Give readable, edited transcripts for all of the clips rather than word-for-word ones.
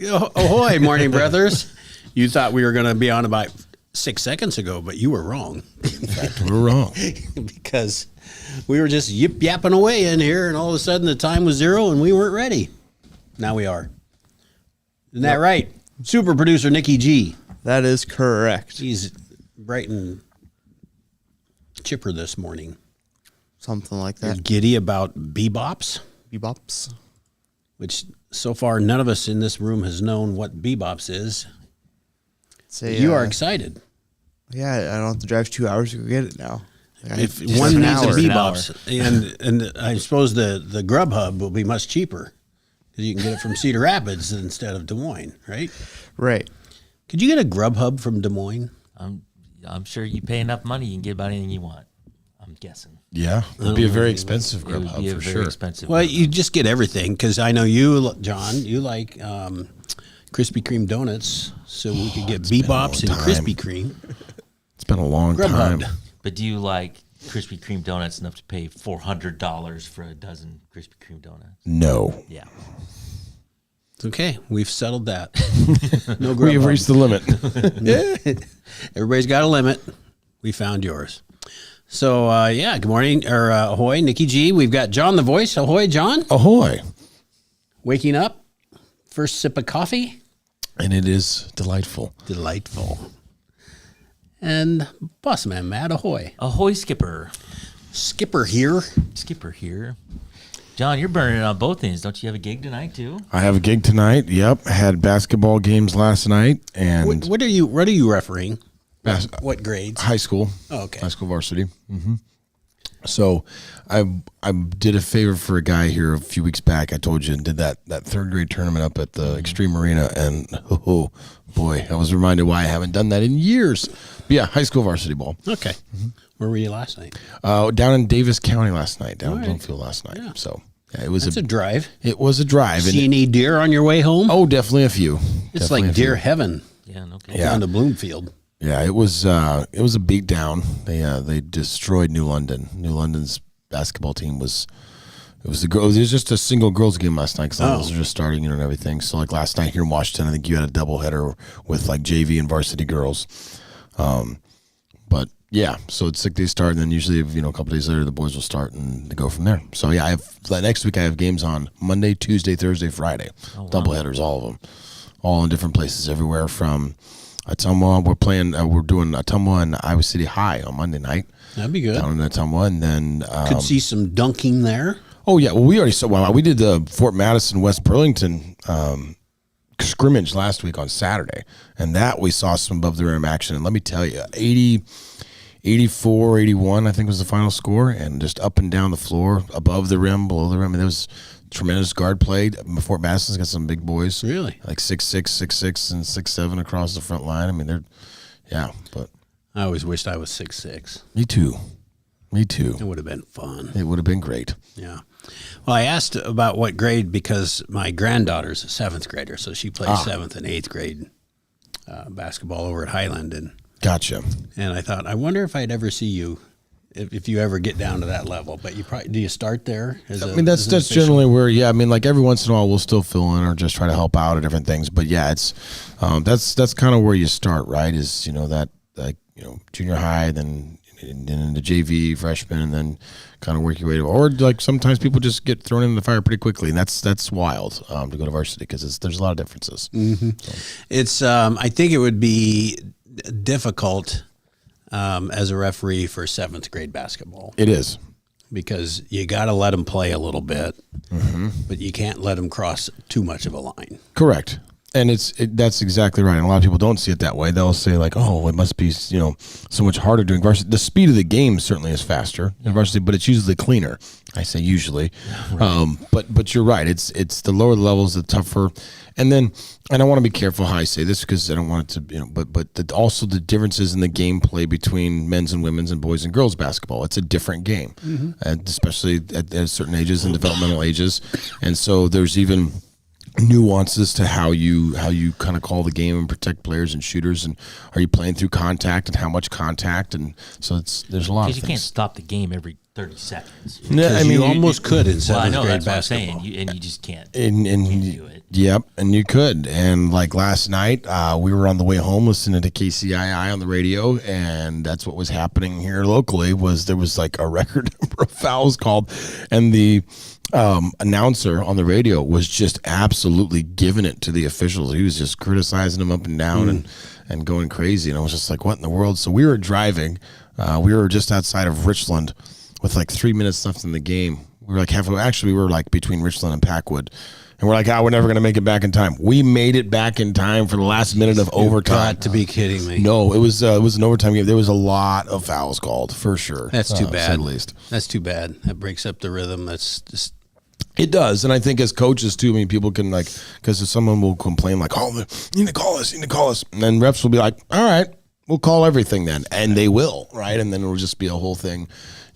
Ahoy, morning brothers. You thought we were going to be on about 6 seconds ago, but you were wrong. In fact, we're wrong. Because we were just yip-yapping away in here, and all of a sudden the time was 0 and we weren't ready. Now we are. Isn't that right? Super producer Nikki G. That is correct. He's bright and chipper this morning. Something like You're that. giddy about bebops, Bebops. which so far none of us in this room has known what bebops is. Say, You are excited. Yeah, I don't have to drive 2 hours to go get it now. Like, If just one an needs a hour. bebops, and I suppose the Grubhub will be much cheaper because you can get it from Cedar Rapids instead of Des Moines, right? Right. Could you get a Grubhub from Des Moines? I'm sure you pay enough money, you can get about anything you want. I'm guessing. Yeah, it'd be a very expensive It would Grubhub be a for very sure. expensive. Well, Grubhub. you just get everything because I know you, John, you like Krispy Kreme donuts, so we could get It's been a bebops and long time. Krispy Kreme. It's been a long time. Grubhub. But do you like Krispy Kreme donuts enough to pay $400 for a dozen Krispy Kreme donuts? No. Yeah. It's okay. We've settled that. No We have Grubhub. reached the limit. Everybody's got a limit. We found yours. So, good morning, or ahoy, Nikki G. We've got John the Voice. Ahoy, John. Ahoy. Waking up. First sip of coffee. And it is delightful. Delightful. And Bossman Matt, ahoy. Ahoy, Skipper. Skipper here. Skipper here. John, you're burning it on both ends. Don't you have a gig tonight, too? I have a gig tonight. Yep. I had basketball games last night and What are you refereeing? bas- What grades? high school. Oh, okay. High school varsity. So I did a favor for a guy here a few weeks back. I told you, and did that third grade tournament up at the Extreme Arena, and oh boy, I was reminded why I haven't done that in years. But yeah, high school varsity ball. Okay. Where were you last night? Down in Davis County last night, down in right. Bloomfield last night. Yeah. So yeah, it was That's a drive. it was a drive. And See any deer on your way home? oh, definitely a few. it's Definitely like a few. deer heaven Yeah, no kidding. Yeah. down to Bloomfield. Yeah, it was a beat down. They destroyed New London. New London's basketball team was it was just a single girls game last night because the girls were just starting and everything. So like last night here in Washington, I think you had a doubleheader with like JV and varsity girls. But yeah, so it's like they start and then usually a couple days later the boys will start and they go from there. So yeah, next week I have games on Monday, Tuesday, Thursday, Friday, doubleheaders, all of them, all in different places everywhere from. Ottumwa, we're doing Ottumwa and Iowa City High on Monday night. That'd be good. Down in Ottumwa, and then Could see some dunking there. oh yeah, well we already saw. Well, we did the Fort Madison West Burlington scrimmage last week on Saturday, and that we saw some above the rim action. And let me tell you, 84, 81, I think was the final score, and just up and down the floor, above the rim, below the rim, and there was tremendous guard play. Fort Madison's got some big boys, Really? like 6'6", 6'6", and 6'7" across the front line. I mean, but I always wished I was 6'6". me too. It would have been fun. It would have been great. Yeah. Well, I asked about what grade because my granddaughter's a 7th grader, so she plays 7th and 8th grade basketball over at Highland, and Gotcha. I thought, I wonder if I'd ever see you, if you ever get down to that level. But do you start there? I mean, that's generally where, I mean, like every once in a while we'll still fill in or just try to help out at different things. But yeah, it's that's kind of where you start, right? Is junior high, then into JV, freshman, and then kind of work your way to, or like sometimes people just get thrown into the fire pretty quickly, and that's wild to go to varsity because there's a lot of differences. Mm-hmm. So. It's I think it would be difficult as a referee for 7th grade basketball. It is. Because you got to let them play a little bit, but you can't let them cross too much of a line. Correct. And that's exactly right. And a lot of people don't see it that way. They'll say like, "Oh, it must be so much harder doing varsity." The speed of the game certainly is faster in varsity, but it's usually cleaner. I say usually, right. But you're right. It's the lower levels, the tougher. And I want to be careful how I say this because I don't want it to, but also the differences in the gameplay between men's and women's and boys and girls basketball. It's a different game, and especially at certain ages and developmental ages, and so there's even nuances to how you kind of call the game and protect players and shooters, and are you playing through contact and how much contact, and so there's a lot of Because things. you can't stop the game every 30 seconds. Yeah, I mean, you almost could in 7th Well, I know grade that's what I'm basketball. saying, and you just can't. and do it. Yep, and you could. And like last night, we were on the way home listening to KCII on the radio, and that's what was happening here locally. Was there was like a record number of fouls called, and the announcer on the radio was just absolutely giving it to the officials. He was just criticizing them up and down and going crazy. And I was just like, what in the world? So we were driving. We were just outside of Richland with like 3 minutes left in the game. We were like halfway. Actually, we were like between Richland and Packwood. And we're like, we're never going to make it back in time. We made it back in time for the last minute of overtime. Got to be kidding me. No, it was an overtime game. There was a lot of fouls called, for sure. That's too to bad. say the least. That's too bad. That breaks up the rhythm. That's just. It does, and I think as coaches too, I mean, people can like, because someone will complain like, "Oh, you need to call us, and then refs will be like, "All right, we'll call everything then," and they will, right? And then it'll just be a whole thing,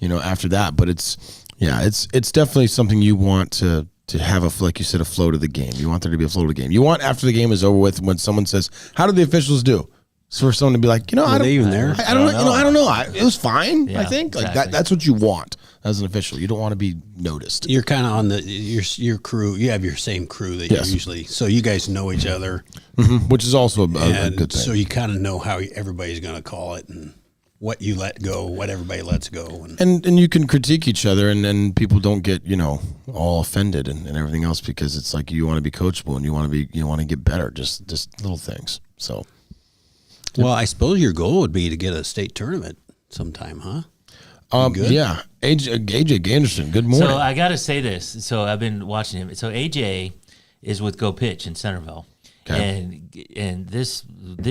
after that. But it's definitely something you want to have like you said, a flow to the game. You want there to be a flow to the game. You want after the game is over with, when someone says, "How did the officials do?" So for someone to be like, I don't, they even there? I don't know. I don't know. It was fine. Yeah, I think like exactly. that's what you want as an official. You don't want to be noticed. You're kind of on your crew. You have your same crew that Yes. you usually, so you guys know each other, Which is also a and good thing. so you kind of know how everybody's going to call it and what you let go, what everybody lets go, And you can critique each other, and then people don't get all offended and everything else, because it's like you want to be coachable and you want to get better. Just little things. So Well, I suppose your goal would be to get a state tournament sometime, huh? Good? yeah, AJ Anderson. Good morning. So I got to say this. So I've been watching him. So AJ is with Go Pitch in Centerville. Okay. And this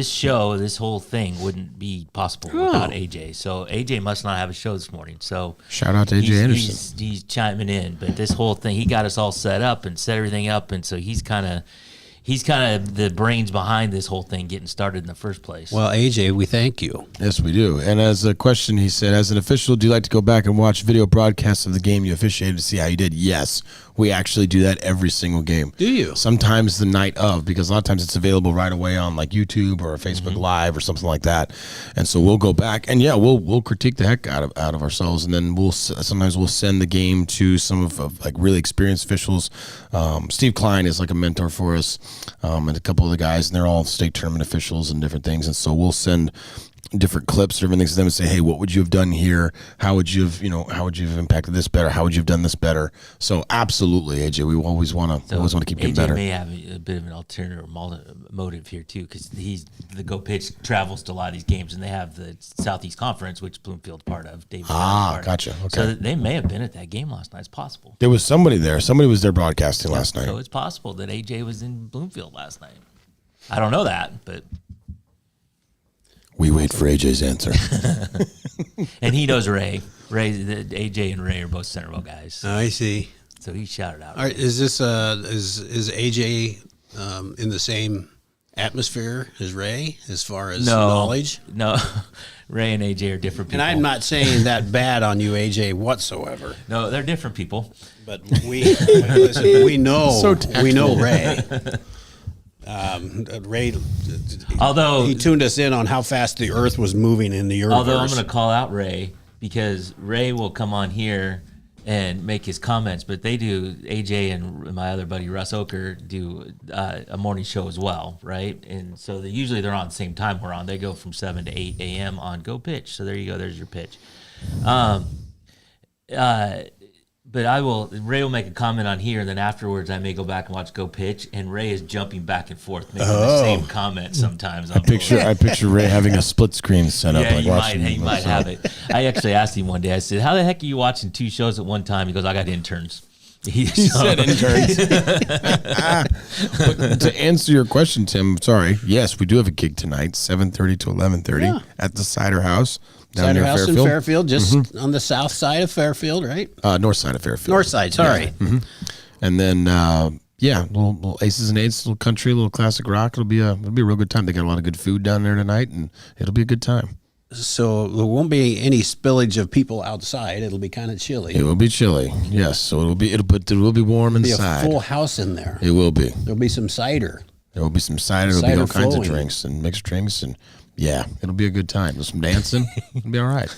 show, this whole thing wouldn't be possible without AJ. So AJ must not have a show this morning. So Shout out to AJ Anderson. He's chiming in, but this whole thing, he got us all set up and set everything up, and so he's kind of the brains behind this whole thing getting started in the first place. Well, AJ, we thank you. Yes, we do. And as a question, he said, as an official, do you like to go back and watch video broadcasts of the game you officiated to see how you did? Yes, we actually do that every single game. Do you? Sometimes the night of, because a lot of times it's available right away on like YouTube or Facebook Live or something like that. And so we'll go back and we'll critique the heck out of ourselves, and then sometimes we'll send the game to some of like really experienced officials. Steve Klein is like a mentor for us, and a couple of the guys, and they're all state tournament officials and different things. And so we'll send different clips or everything to them and say, hey, what would you have done here? How would you have impacted this better? How would you have done this better? So absolutely, AJ, we always want to keep getting AJ better. may have a bit of an alternative motive here too, because the Go Pitch travels to a lot of these games, and they have the Southeast Conference, which Bloomfield's part of. David part of. Gotcha. Okay. So they may have been at that game last night. It's possible. There was somebody there. Somebody was there broadcasting last night. So it's possible that AJ was in Bloomfield last night. I don't know that, but We wait for AJ's answer. and he knows Ray. AJ and Ray are both Centerville guys, I see. so he shouted out. All right, is this is AJ in the same atmosphere as Ray as far as knowledge? No, Ray and AJ are different people. And I'm not saying that bad on you, AJ, whatsoever. No, they're different people. But listen, we know Ray. Ray, Although he tuned us in on how fast the Earth was moving in the universe. Although I'm going to call out Ray, because Ray will come on here and make his comments, but they do, AJ and my other buddy Russ Oker do a morning show as well, right? And so usually they're on the same time we're on. They go from 7 to 8 a.m. on Go Pitch. So there you go. There's your pitch. But Ray will make a comment on here, and then afterwards I may go back and watch Go Pitch, and Ray is jumping back and forth, making the same comment sometimes. I picture Ray having a split screen set up. Yeah, like he might have it. I actually asked him one day, I said, how the heck are you watching two shows at one time? He goes, I got interns. He said interns. But to answer your question, Tim, sorry. Yes, we do have a gig tonight, 7:30 to 11:30 at the Cider House. Down Cider near House Fairfield. in Fairfield, just on the south side of Fairfield, right? North side of Fairfield. North side, sorry. And then, little Aces and Eights, little country, little classic rock. It'll be a real good time. They got a lot of good food down there tonight, and it'll be a good time. So there won't be any spillage of people outside. It'll be kind of chilly. It will be chilly, yes. So it will be warm There'll be inside. a full house in there. It will be. There'll be some cider. There will be some cider. There'll be Cider all kinds of flowing. drinks and mixed drinks, and it'll be a good time. There's some dancing. It'll be all right.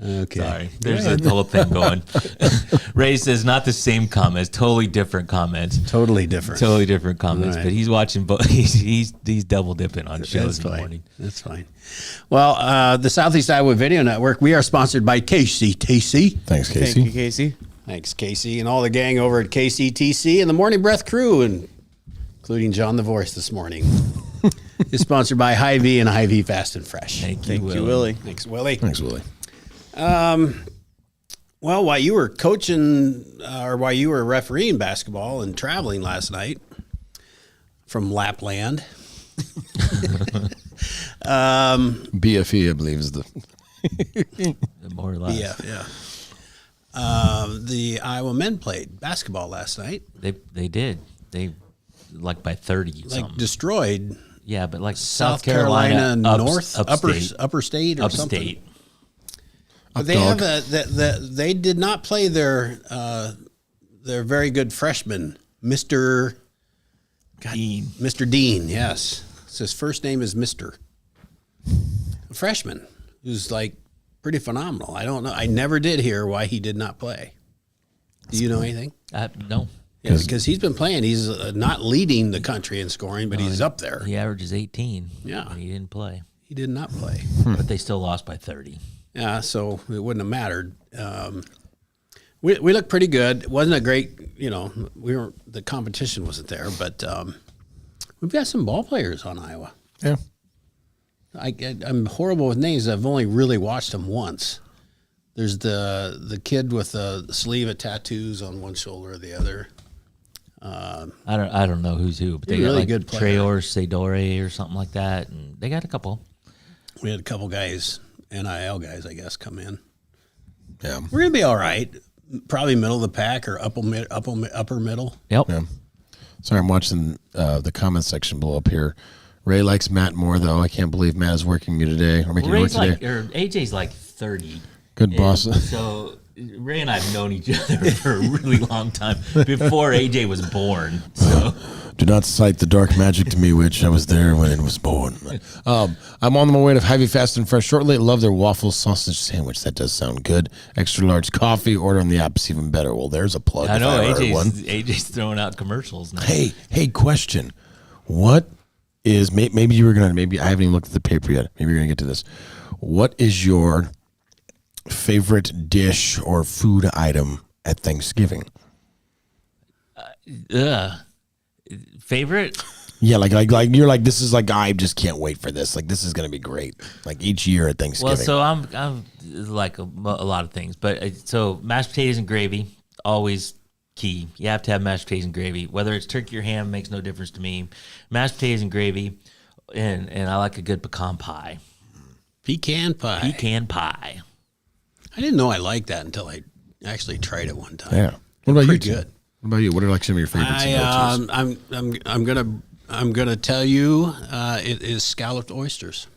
Okay. Sorry. There's a whole thing going. Ray says not the same comments, totally different comments. Totally different. Totally different comments, Right. but he's watching both. He's double dipping on shows in the fine. morning. That's fine. Well, the Southeast Iowa Video Network, we are sponsored by KCTC. Thanks, Thank Casey. you, Casey. Thanks, Casey, and all the gang over at KCTC and the Morning Breath crew, and including John the Voice this morning. It's sponsored by Hy-Vee and Hy-Vee Fast and Fresh. Thank Thank you, you, Willie. Thanks, Willie. Thanks, Willie. Well, while you were coaching or while you were refereeing basketball and traveling last night from Lapland, BFE, I believe, is the. More or less. yeah. The Iowa men played basketball last night, They did. They like by 30 like something. destroyed Yeah, but like South Carolina ups- North, upstate, upper state or something. upstate. But they have they did not play their very good freshman, Mr. Dean. Mr. Dean. Yes, his first name is Mr. A freshman who's like pretty phenomenal. I don't know. I never did hear why he did not play. Do you know anything? No, Yeah, because he's been playing. He's not leading the country in scoring, but he's up there. he averages 18. Yeah. and he didn't play, He did not play. but they still lost by 30. Yeah, so it wouldn't have mattered. We looked pretty good. It wasn't a great, the competition wasn't there, but we've got some ball players on Iowa. Yeah. I'm horrible with names. I've only really watched them once. There's the kid with the sleeve of tattoos on one shoulder or the other. I don't know who's who, but they He's a got really like good player. Treor Sedore or something like that, and they got a couple. We had a couple guys, NIL guys, I guess, come in. Yeah. We're gonna be all right. Probably middle of the pack or upper middle. Yep. Yeah. Sorry, I'm watching the comment section blow up here. Ray likes Matt more, though. I can't believe Matt is working me today or making me work Ray's today. like, or AJ's like 30. Good And boss. So Ray and I have known each other for a really long time before AJ was born. So Do not cite the dark magic to me, which I was there when it was born. I'm on my way to Hy-Vee Fast and Fresh shortly. Love their waffle sausage sandwich. That does sound good. Extra large coffee. Order on the app. It's even better. Well, there's a plug. I if know ever heard one. AJ's throwing out commercials now. Hey, question. What is, maybe you were going to, maybe I haven't even looked at the paper yet. Maybe you're going to get to this. What is your favorite dish or food item at Thanksgiving? Favorite? Yeah, like you're like, this is like, I just can't wait for this. Like, this is going to be great. Like each year at Thanksgiving. Well, so I'm like a lot of things, but so mashed potatoes and gravy, always key. You have to have mashed potatoes and gravy, whether it's turkey or ham, makes no difference to me. Mashed potatoes and gravy, and I like a good pecan pie. Pecan pie. Pecan pie. I didn't know I liked that until I actually tried it one time. Yeah. What about you? Pretty Tim? good. What about you? What are like some of your favorites? and go-tos? I'm gonna tell you it is scalloped oysters.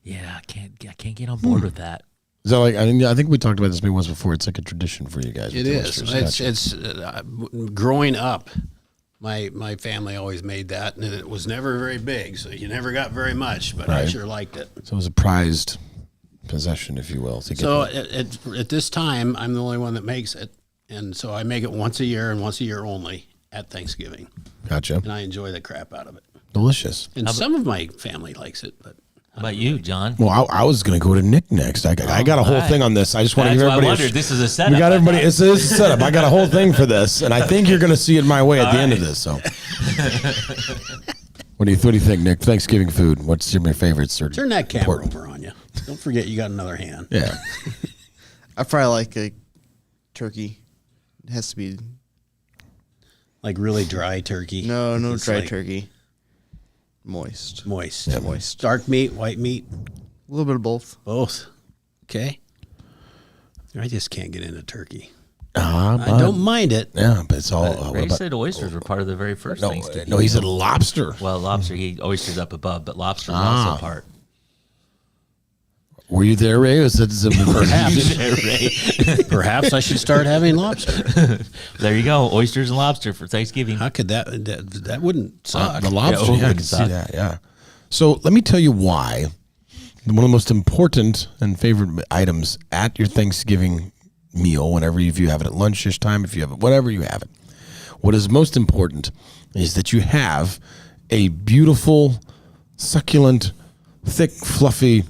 Yeah, I can't get on board with that. Is that like? I think we talked about this maybe once before. It's like a tradition for you guys. It with the is. oysters. Gotcha. It's growing up. My family always made that, and it was never very big, so you never got very much. But I Right. sure liked it. So it was a prized possession, if you will. To get So that. at this time, I'm the only one that makes it, and so I make it once a year and once a year only at Thanksgiving, Gotcha. and I enjoy the crap out of it. Delicious. And some of my family likes it, but How about you, John? Well, I was going to go to Nick next. I got a whole alright. thing on this. I just want to That's give why I everybody. wondered. This is a setup. We got I everybody. thought. It's a setup. I got a whole thing for this, and I think you're going to see it my way at the end of this. So, what do you think, Nick? Thanksgiving food. What's your favorites? Or turn that camera important? over on you. Don't forget you got another hand. Yeah. I probably like a turkey. It has to be Like really dry turkey. no It's dry like turkey. Moist. Moist. Yeah, moist. Dark meat, white meat, A little bit of both. both. Okay. I just can't get into turkey. I I don't mind it. Yeah, but it's all. what Ray about, said oysters were part of the very first no, Thanksgiving. no, he said lobster. Well, lobster, he oysters up above, but lobster is also part. Were you there, Ray? Was that Ray. Perhaps I should start having lobster. There you go, oysters and lobster for Thanksgiving. How could that wouldn't suck? the lobster? Yeah, Yeah, I it can see suck. that. Yeah. So let me tell you why one of the most important and favorite items at your Thanksgiving meal, whenever if you have it at lunchish time, if you have it, whatever you have it. What is most important is that you have a beautiful, succulent, thick, fluffy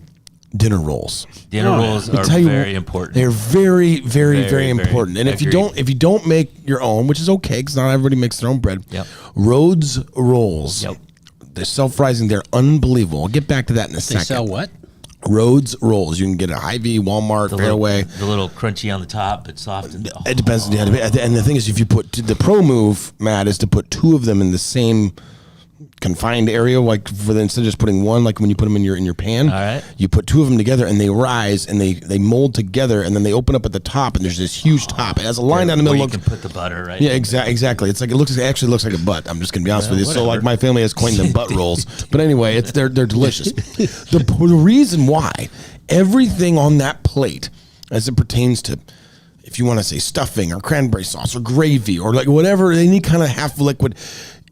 dinner rolls. Dinner rolls are very important. They're very, very, very, Very, very important. And if you agreed. don't make your own, which is okay, because not everybody makes their own bread. Yep. Rhodes rolls. Yep. They're self-rising. They're unbelievable. I'll get back to that in a They second. sell what? Rhodes rolls. You can get at Hy-Vee, Walmart, Fairway. The little crunchy on the top, but soft. It depends. Yeah, and the thing is, if you put the pro move, Matt, is to put two of them in the same confined area, like instead of just putting one, like when you put them in your pan. All right. You put two of them together, and they rise, and they mold together, and then they open up at the top, and there's this huge top. It has a line down the Where middle. you can put the butter right. Yeah, exactly. It's like it actually looks like a butt. I'm just gonna be honest with you. So whatever. like my family has coined them butt rolls. But anyway, they're delicious. The reason why everything on that plate, as it pertains to, if you want to say stuffing or cranberry sauce or gravy or like whatever, any kind of half liquid,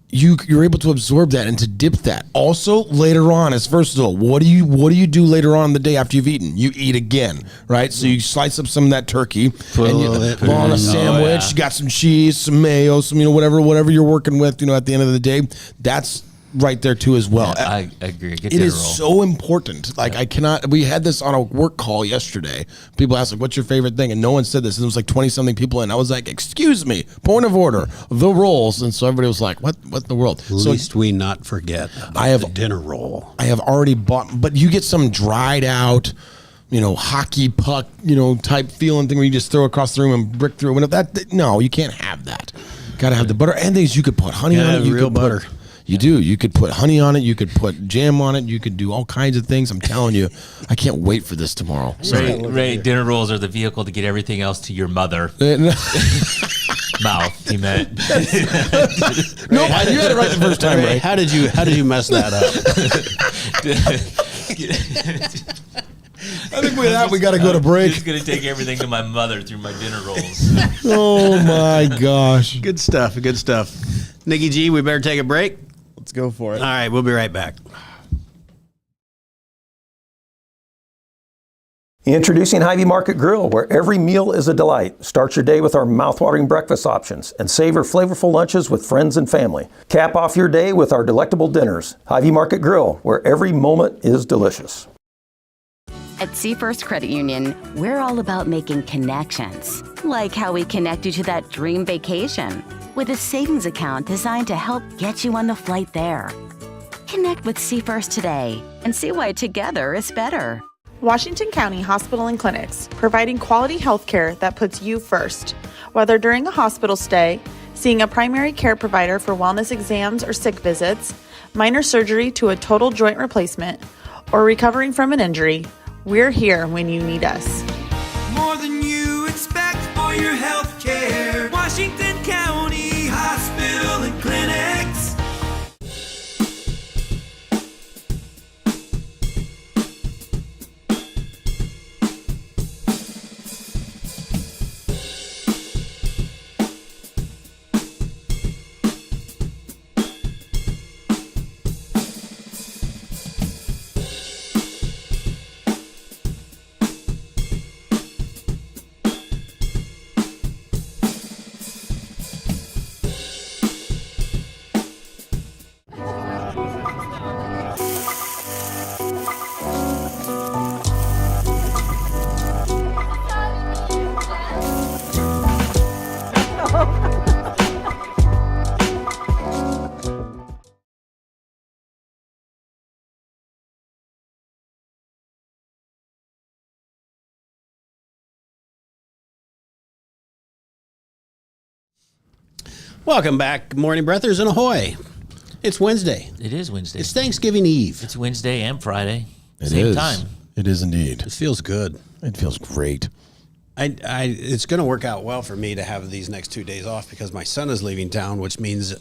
you're able to absorb that and to dip that. Also, later on, it's versatile. What do you do later on in the day after you've eaten? You eat again, right? So you slice up some of that turkey and you put on a sandwich. yeah. You got some cheese, some mayo, some whatever you're working with. At the end of the day, that's right there too as well. I agree. Get It dinner is roll. so important. Like I cannot. We had this on a work call yesterday. People asked like, "What's your favorite thing?" And no one said this. And there was like 20-something people, and I was like, "Excuse me, point of order, the rolls." And so everybody was like, "What in the world?" At So least we not forget about I have- the dinner roll. I have already bought, but you get some dried out, hockey puck, type feeling thing where you just throw across the room and brick through. No, you can't have that. Got to have the butter and things. You could put honey Gotta on it. have You real could put- butter. You do. You could put honey on it. You could put jam on it. You could do all kinds of things. I'm telling you, I can't wait for this tomorrow. So, Ray, dinner rolls are the vehicle to get everything else to your mother. Mouth, he meant. no, you had it right the first time, Ray, Ray. how did you mess that up? I think with that we got to go to break. Just going to take everything to my mother through my dinner rolls. Oh my gosh. Good stuff. Good stuff. Nikki G, we better take a break. Let's go for it. All right, we'll be right back. Introducing Hy-Vee Market Grill, where every meal is a delight. Start your day with our mouthwatering breakfast options and savor flavorful lunches with friends and family. Cap off your day with our delectable dinners. Hy-Vee Market Grill, where every moment is delicious. At Seafirst Credit Union, we're all about making connections, like how we connect you to that dream vacation with a savings account designed to help get you on the flight there. Connect with Seafirst today and see why together is better. Washington County Hospital and Clinics, providing quality health care that puts you first. Whether during a hospital stay, seeing a primary care provider for wellness exams or sick visits, minor surgery to a total joint replacement, or recovering from an injury, we're here when you need us. More than you expect for your health care. Washington County Hospital and Clinics. Welcome back, Morning Breathers, and ahoy. It's Wednesday. It is Wednesday. It's Thanksgiving Eve. It's Wednesday and Friday. It Same is. time. It is indeed. It feels good. It feels great. It's going to work out well for me to have these next 2 days off because my son is leaving town, which means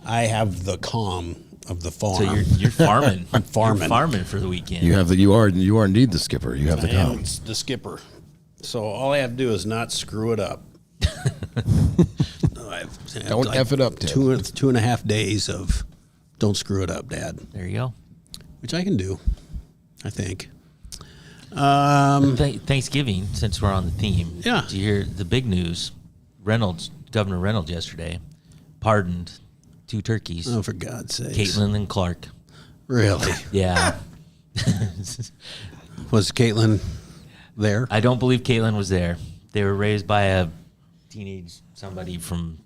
I have the calm of the farm. So you're farming. I'm farming. You're farming for the weekend. You are indeed the skipper. You have the I am calm. the skipper. So all I have to do is not screw it up. Don't F it up, Tim. 2.5 days of don't screw it up, Dad, There you go. which I can do, I think. Thanksgiving, since we're on the theme. Yeah. Did you hear the big news? Governor Reynolds yesterday pardoned 2 turkeys, Oh, for God's sake. Caitlin and Clark. Really? Yeah. Was Caitlin there? I don't believe Caitlin was there. They were raised by a teenage somebody from,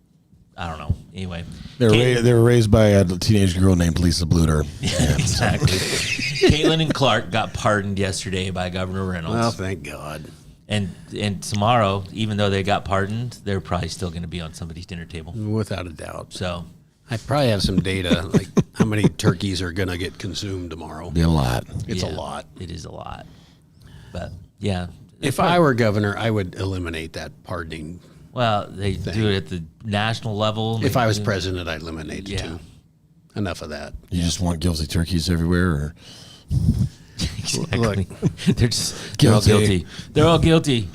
I don't know. Anyway. They were raised by a teenage girl named Lisa Bluter. Yeah. Exactly. Caitlin and Clark got pardoned yesterday by Governor Reynolds. Well, thank God. And tomorrow, even though they got pardoned, they're probably still going to be on somebody's dinner table. Without a doubt. So I probably have some data, like how many turkeys are going to get consumed tomorrow. Be a lot. It's a yeah, lot. It is a lot. But yeah. If I were governor, I would eliminate that pardoning. Well, they do it at the national level. If I was president, I'd eliminate it Yeah. too. Enough of that. You just want guilty turkeys everywhere, or Exactly. They're all guilty. They're all guilty.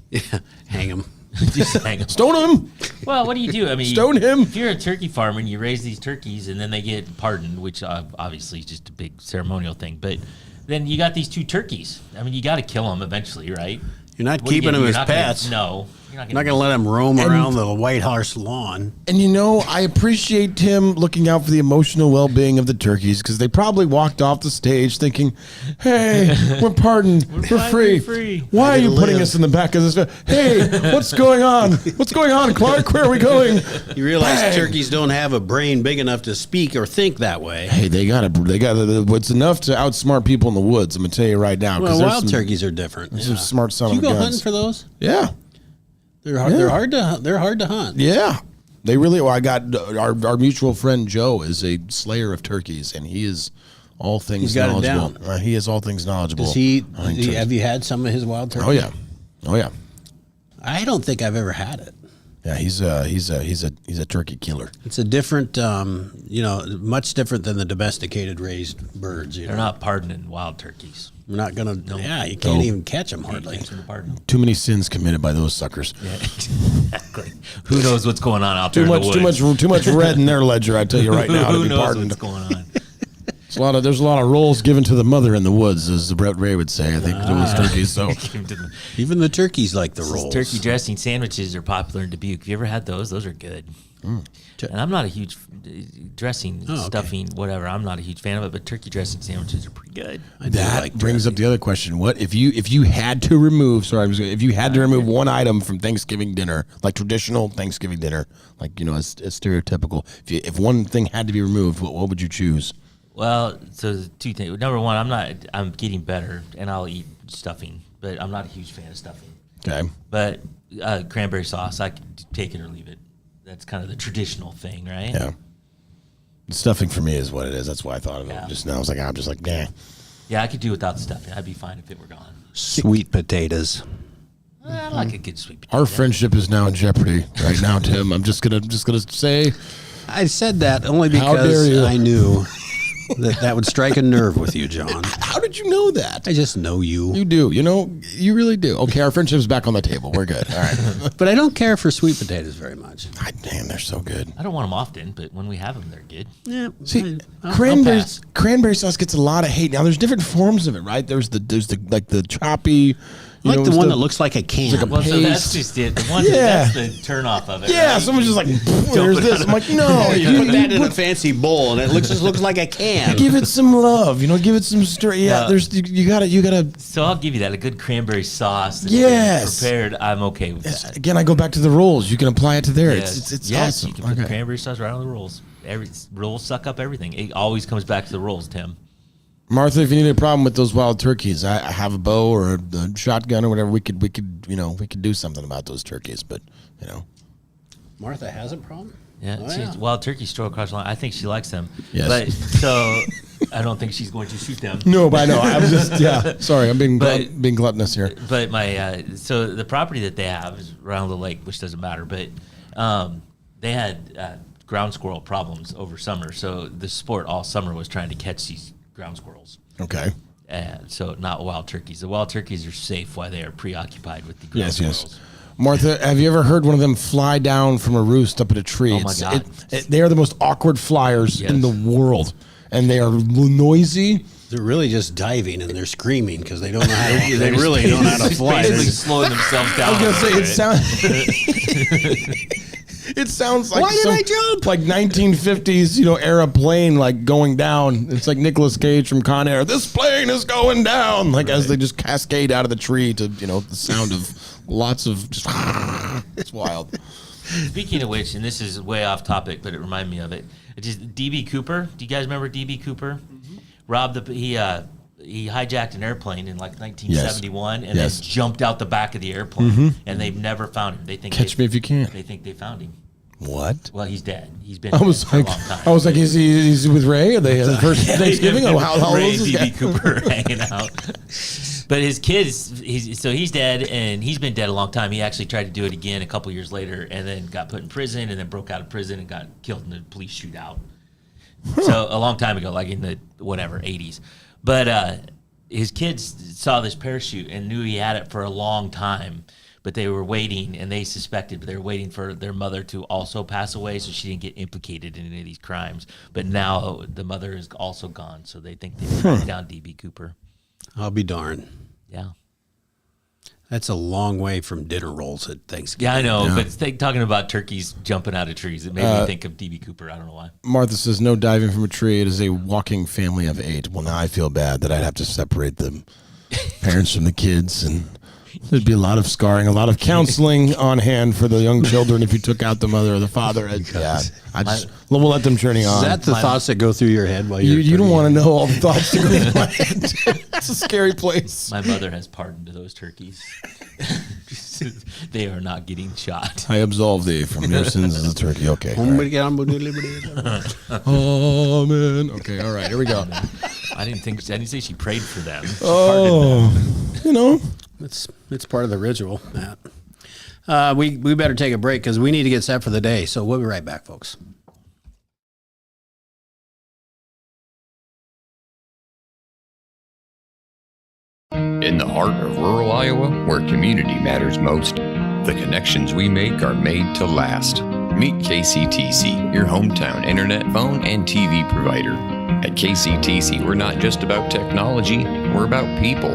Yeah, hang them. Just hang 'em. stone him. Well, what do you do? I mean, Stone him. If you're a turkey farmer and you raise these turkeys and then they get pardoned, which obviously is just a big ceremonial thing, but then you got these 2 turkeys. I mean, you got to kill them eventually, right? You're not What are you keeping gonna- them you're as not gonna- pets. No. You're not You're not going to let them roam around the White House lawn. And you know, I appreciate him looking out for the emotional well-being of the turkeys because they probably walked off the stage thinking, "Hey, we're pardoned, we're free. Why are you putting us in the back of this? Hey, what's going on? What's going on, Clark? Where are we going?" You realize Bang! turkeys don't have a brain big enough to speak or think that way. Hey, they got what's enough to outsmart people in the woods. I'm gonna tell you right now. 'Cause Well, there's wild some- turkeys are different. There's some smart son Do you of go guns. hunting for those? Yeah. They're hard to hunt. Yeah, they really. Well, I got our mutual friend Joe is a slayer of turkeys, and he is all things He's got it knowledgeable. down. He is all things knowledgeable. Does he? hunting turkeys. Have you had some of his wild turkeys? Oh yeah. I don't think I've ever had it. Yeah, he's a turkey killer. It's a different, much different than the domesticated raised birds. They're not pardoning wild turkeys. We're not gonna. Yeah, you can't even catch them hardly. Thanks for the pardon. Too many sins committed by those suckers. Yeah, exactly. Who knows what's going on out there? Too in the woods? much red in their ledger. I tell you right now, to Who be knows pardoned. what's going on? There's a lot of rolls given to the mother in the woods, as Brett Ray would say. I think to those turkeys. So Even the turkeys like the rolls. Turkey dressing sandwiches are popular in Dubuque. Have you ever had those? Those are good. And I'm not a huge dressing, stuffing, whatever. I'm not a huge fan of it, but turkey dressing sandwiches are pretty good. I do that like brings up turkey. the other question: what if you had to remove? If you had to remove one item from Thanksgiving dinner, like traditional Thanksgiving dinner, like as stereotypical. If one thing had to be removed, what would you choose? Well, so there's 2 things. Number one, I'm getting better, and I'll eat stuffing, but I'm not a huge fan of stuffing. Okay. But cranberry sauce, I can take it or leave it. That's kind of the traditional thing, right? Yeah. Stuffing for me is what it is. That's why I thought of it Yeah. just now. I was like, I'm just like, nah. Yeah, I could do without the stuffing. I'd be fine if it were gone. Sweet potatoes. I like a good sweet potato. Our friendship is now in jeopardy right now, Tim. I'm just gonna say, I said that only How dare because you. I knew that would strike a nerve with you, John. how did you know that? I just know you. You do. You really do. Okay, our friendship's back on the table. We're good. All right. But I don't care for sweet potatoes very much. God damn, they're so good. I don't want them often, but when we have them, they're good. Yeah. See, I'll cranberry sauce gets a lot of hate. Now, there's different forms of it, right? There's the choppy. I like the it's one that looks like a can. like a Well, so that's Paste. just it. The one Yeah. that's the turn off of it. Yeah, right? someone's just like, there's put this. it I'm like, no, you put that in a fancy bowl, and it just looks like a can. give it some love. Give it some straight. Yeah, there's you gotta. So I'll give you that. A good cranberry sauce. that's Yes. Prepared. I'm okay with that. Again, I go back to the rolls. You can apply it to there. Yes. It's yes, awesome. you can put Okay. cranberry sauce right on the rolls. Rolls suck up everything. It always comes back to the rolls, Tim. Martha, if you need a problem with those wild turkeys, I have a bow or a shotgun or whatever. We could do something about those turkeys. But Martha has a problem? Yeah, Oh, she's yeah. wild turkey stroll across the line. I think she likes them. Yes. But so I don't think she's going to shoot them. no, but I know. I'm just Sorry, I'm being But- being gluttonous here. But my so the property that they have is around the lake, which doesn't matter. But they had ground squirrel problems over summer. So the sport all summer was trying to catch these ground squirrels. Okay. So not wild turkeys. The wild turkeys are safe while they are preoccupied with the ground Yes, squirrels. yes. Martha, have you ever heard one of them fly down from a roost up at a tree? Oh, my God. They are the most awkward flyers Yes. in the world, and they are noisy. They're really just diving and they're screaming because they don't know how to. They really don't know how to fly. Basically They're- slowing themselves down. I was gonna a say little it bit. sounds. It sounds like Why did I jump? Like 1950s, era plane like going down. It's like Nicolas Cage from Con Air. This plane is going down. Like as they just cascade out of the tree to the sound of lots of just. It's wild. Speaking of which, and this is way off topic, but it reminded me of it. It's just DB Cooper. Do you guys remember DB Cooper? He hijacked an airplane in like 1971 and Yes. then jumped out the back of the airplane, and they've never found him. They think Catch me if you can. They think they found him. What? Well, he's dead. He's been I dead was for like, a long time. I was like, is he with Ray? Are they the first Thanksgiving? Or how old Ray is this guy? DB Cooper hanging out. But his kids, he's dead, and he's been dead a long time. He actually tried to do it again a couple years later, and then got put in prison, and then broke out of prison and got killed in the police shootout. So a long time ago, like in the 80s. But his kids saw this parachute and knew he had it for a long time. But they were waiting, and they suspected, but they were waiting for their mother to also pass away so she didn't get implicated in any of these crimes. But now the mother is also gone, so they think they tracked down DB Cooper. I'll be darned. Yeah. That's a long way from dinner rolls at Thanksgiving. Yeah, I know, but talking about turkeys jumping out of trees, it made me think of DB Cooper. I don't know why. Martha says, no diving from a tree. It is a walking family of 8. Well, now I feel bad that I'd have to separate the parents from the kids, and there'd be a lot of scarring, a lot of counseling on hand for the young children if you took out the mother or the father. We'll let them journey on. Is that the thoughts that go through your head while you don't want to know all the thoughts that go through my head. It's a scary place. My mother has pardoned those turkeys. They are not getting shot. I absolve thee from your sins as a turkey. Okay. all right. Oh, man. Okay, all right. Here we go. I didn't say she prayed for them. She Oh, It's part of the ritual, Matt. We better take a break because we need to get set for the day. So we'll be right back, folks. In the heart of rural Iowa, where community matters most, the connections we make are made to last. Meet KCTC, your hometown internet, phone, and TV provider. At KCTC, we're not just about technology, we're about people.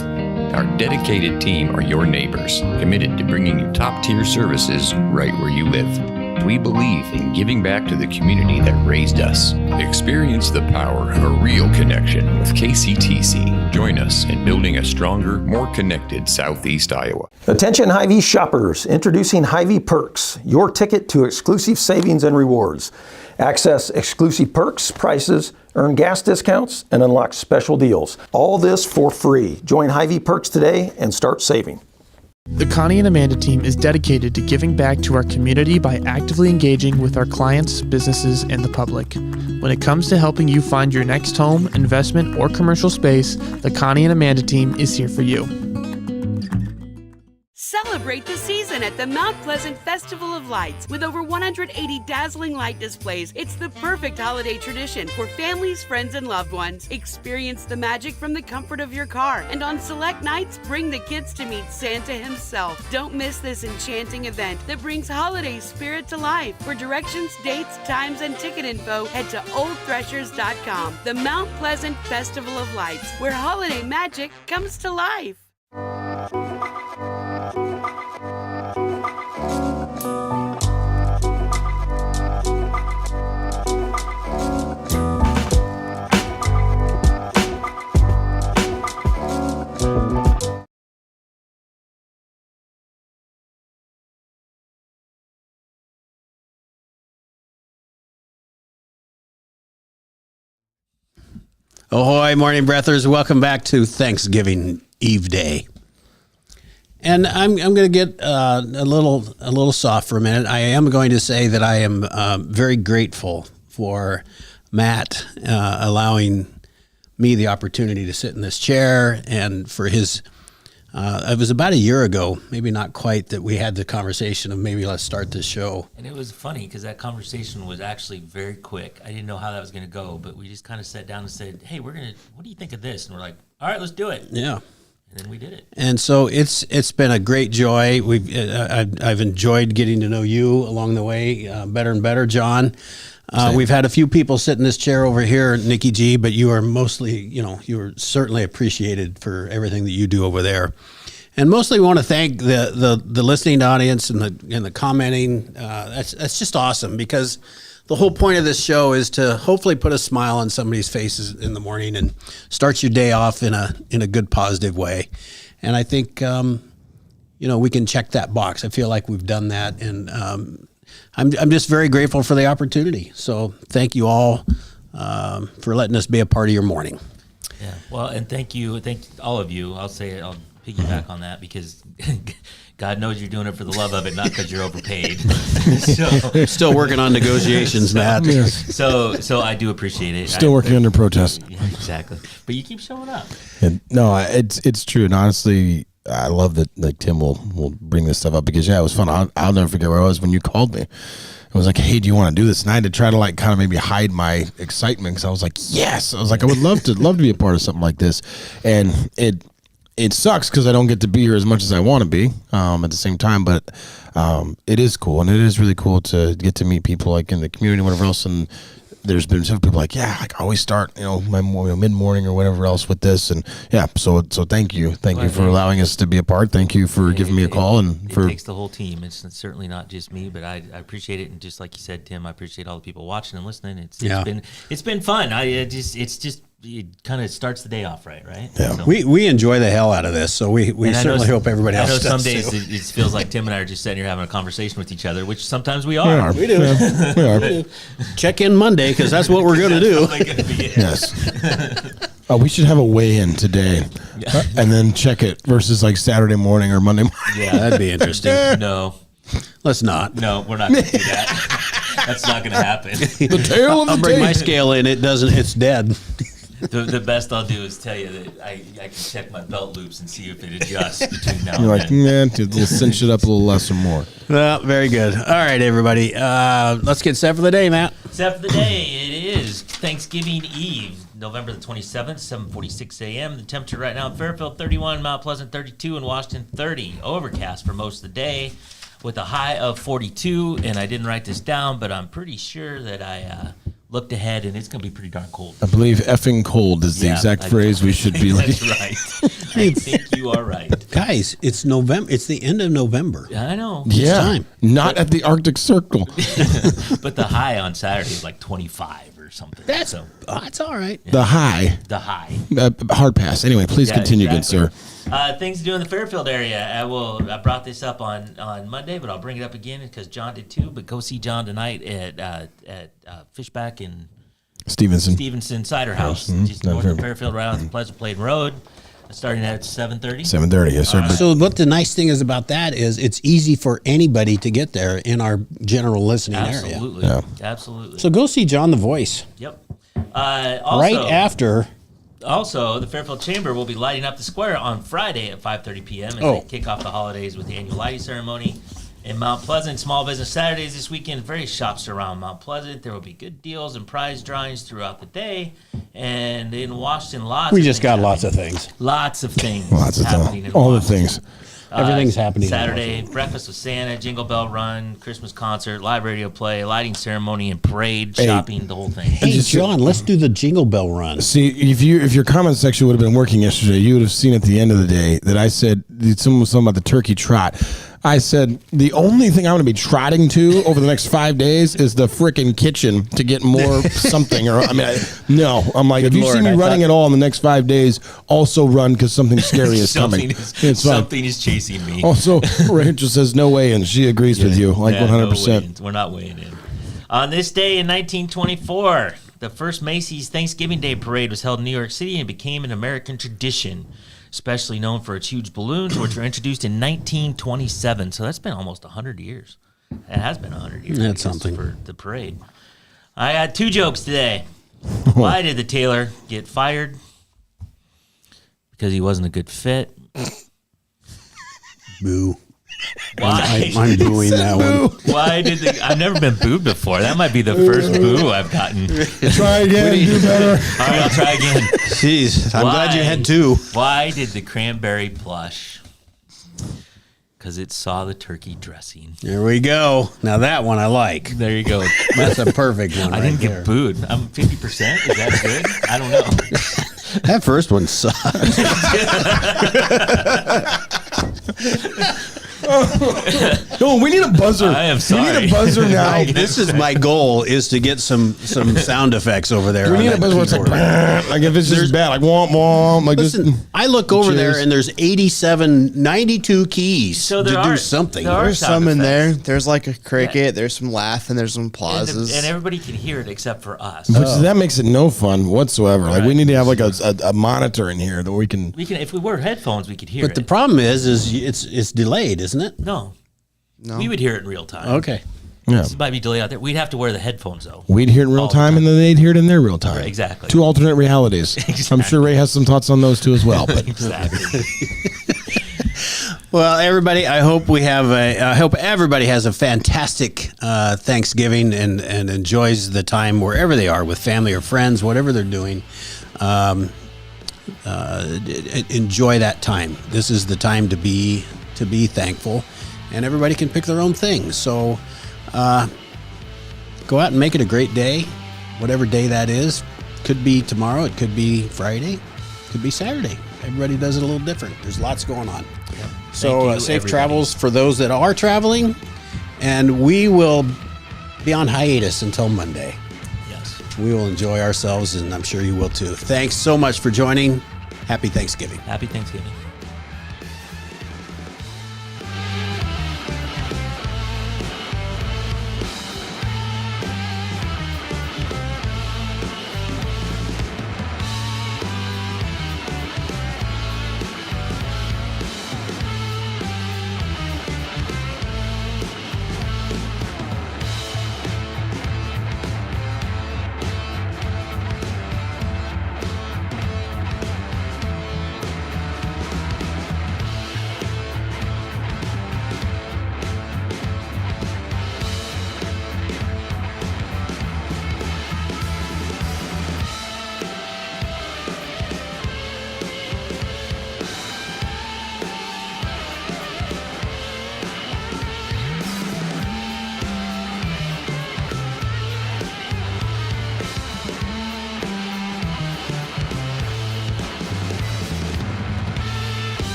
Our dedicated team are your neighbors, committed to bringing you top-tier services right where you live. We believe in giving back to the community that raised us. Experience the power of a real connection with KCTC. Join us in building a stronger, more connected Southeast Iowa. Attention Hy-Vee shoppers, introducing Hy-Vee Perks, your ticket to exclusive savings and rewards. Access exclusive perks, prices, earn gas discounts, and unlock special deals. All this for free. Join Hy-Vee Perks today and start saving. The Connie and Amanda team is dedicated to giving back to our community by actively engaging with our clients, businesses, and the public. When it comes to helping you find your next home, investment, or commercial space, the Connie and Amanda team is here for you. Celebrate the season at the Mount Pleasant Festival of Lights. With over 180 dazzling light displays, it's the perfect holiday tradition for families, friends, and loved ones. Experience the magic from the comfort of your car, and on select nights, bring the kids to meet Santa himself. Don't miss this enchanting event that brings holiday spirit to life. For directions, dates, times, and ticket info, head to oldthreshers.com. The Mount Pleasant Festival of Lights, where holiday magic comes to life. Ahoy, morning breathers. Welcome back to Thanksgiving Eve Day. And I'm going to get a little soft for a minute. I am going to say that I am very grateful for Matt allowing me the opportunity to sit in this chair, and for his it was about a year ago, maybe not quite, that we had the conversation of maybe let's start this show. And it was funny because that conversation was actually very quick. I didn't know how that was going to go, but we just kind of sat down and said, hey, what do you think of this? And we're like, all right, let's do it. Yeah. And then we did it. And so it's been a great joy. I've enjoyed getting to know you along the way better and better, John. We've had a few people sit in this chair over here, Nikki G, but you are mostly, you are certainly appreciated for everything that you do over there. And mostly we want to thank the listening audience and the commenting. That's just awesome, because the whole point of this show is to hopefully put a smile on somebody's faces in the morning and start your day off in a good, positive way. And I think, we can check that box. I feel like we've done that. And I'm just very grateful for the opportunity. So thank you all for letting us be a part of your morning. Yeah. Well, and thank all of you. I'll piggyback on that, because God knows you're doing it for the love of it, not because you're overpaid. Still working on negotiations, Matt. So I do appreciate it. Still working under protest. Yeah, exactly. But you keep showing up. And no, it's true. And honestly, I love that Tim will bring this stuff up, because it was fun. I'll never forget where I was when you called me. I was like, hey, do you want to do this? And I had to try to kind of maybe hide my excitement, because I was like, yes. I was like, I would love to be a part of something like this. And it sucks because I don't get to be here as much as I want to be at the same time, but it is cool, and it is really cool to get to meet people like in the community and whatever else. And there's been some people like, yeah, I always start my mid-morning or whatever else with this, and yeah. So thank you for allowing us to be a part. Thank you for giving me a call, and it takes the whole team. It's certainly not just me, but I appreciate it, and just like you said, Tim, I appreciate all the people watching and listening. It's been fun. It kind of starts the day off right? Yeah. So, we enjoy the hell out of this, so we certainly hope everybody else does. I know some days it feels like Tim and I are just sitting here having a conversation with each other, which sometimes we are. We do. Yeah, we are. Check in Monday, because that's what we're going to do. Yes. We should have a weigh-in today, and then check it versus like Saturday morning or Monday morning. Yeah, that'd be interesting. No. Let's not. No, we're not going to do that. That's not going to happen. The tail of the I'll bring my scale in. It's dead. The best I'll do is tell you that I can check my belt loops and see if it adjusts between now You're and like, then. we'll cinch it up a little less or more. Well, very good. All right, everybody. Let's get set for the day, Matt. Set for the day. It is Thanksgiving Eve, November the 27th, 7:46 a.m. The temperature right now in Fairfield, 31, Mount Pleasant, 32, and Washington, 30. Overcast for most of the day with a high of 42. And I didn't write this down, but I'm pretty sure that I looked ahead, and it's going to be pretty darn cold. I believe effing cold is the exact phrase we should be like. That's right. I think you are right. Guys, it's November. It's the end of November. I know. Yeah. Time. Not at the Arctic Circle. But the high on Saturday is like 25 or something. That's all right. The high. The high. Hard pass. Anyway, please continue, exactly. Good sir. Things to do in the Fairfield area. I brought this up on Monday, but I'll bring it up again because John did too. But go see John tonight at Fishback and Stevenson Cider House, just north of Fairfield, right on the Pleasant Plain Road. Starting at 7:30. 7:30, yes, sir. So what the nice thing is about that is it's easy for anybody to get there in our general listening area. Absolutely, absolutely. So go see John the Voice. Yep. Right after. Also, the Fairfield Chamber will be lighting up the square on Friday at 5:30 p.m. as they kick off the holidays with the annual lighting ceremony. In Mount Pleasant, Small Business Saturdays this weekend, various shops around Mount Pleasant. There will be good deals and prize drawings throughout the day. And in Washington, we just got lots of things. Lots of things. Lots of happening. All the things. Everything's happening. Saturday, breakfast with Santa, Jingle Bell Run, Christmas concert, live radio play, lighting ceremony, and parade, shopping, the whole thing. Hey, John, let's do the Jingle Bell Run. See, if your comment section would have been working yesterday, you would have seen at the end of the day that I said something about the turkey trot. I said, the only thing I'm going to be trotting to over the next 5 days is the frickin' kitchen to get more something. Or I'm like, if you see me running at all in the next 5 days, also run because something scary is coming. Something is chasing me. Also, Rachel says no way, and she agrees with you, 100%. No We're not weighing in. On this day in 1924, the first Macy's Thanksgiving Day Parade was held in New York City and became an American tradition, especially known for its huge balloons, which were introduced in 1927. So that's been almost 100 years. It has been 100 years. That's something. For the parade. I got 2 jokes today. Why did the tailor get fired? Because he wasn't a good fit. Boo. Why? I'm booing that one. Why did I've never been booed before. That might be the first boo I've gotten. Try again, do better. All right, I'll try again. Jeez, I'm glad you had 2. Why did the cranberry blush? because it saw the turkey dressing. There we go. Now that one I like. There you go. That's a perfect one. I didn't get booed. I'm 50%. Is that good? I don't know. That first one sucked. No, we need a buzzer. I am We sorry. need a buzzer now. This is my goal: is to get some sound effects over there. We on need a that buzzer where it's like, keyboard. like if it's just bad, like womp womp, like Listen, this. I look over there Cheers. and there's 92 keys So to there do are- something. there are There's sound some in there. effects. There's like a cricket. There's some laugh, and there's some pauses. And everybody can hear it except for us. Which that makes it no fun whatsoever. Like we Right. need to have like a monitor in here that we can. We can, if we wear headphones, we could hear But it. the problem is it's delayed, isn't it? No, No. we would hear it in real time. Okay. Yeah, This might be delayed out there. We'd have to wear the headphones though. we'd hear it in real All the time, and then they'd hear it in their real time. Right, exactly. Two alternate realities. I'm sure Ray has some thoughts on those too as well. But Exactly. Well, everybody, I hope I hope everybody has a fantastic Thanksgiving and enjoys the time wherever they are with family or friends, whatever they're doing. Enjoy that time. This is the time to be thankful, and everybody can pick their own things. So, go out and make it a great day, whatever day that is. Could be tomorrow. It could be Friday. Could be Saturday. Everybody does it a little different. There's lots going on. So Thank you, safe everybody. travels for those that are traveling, and we will be on hiatus until Monday. Yes. We will enjoy ourselves, and I'm sure you will too. Thanks so much for joining. Happy Thanksgiving. Happy Thanksgiving.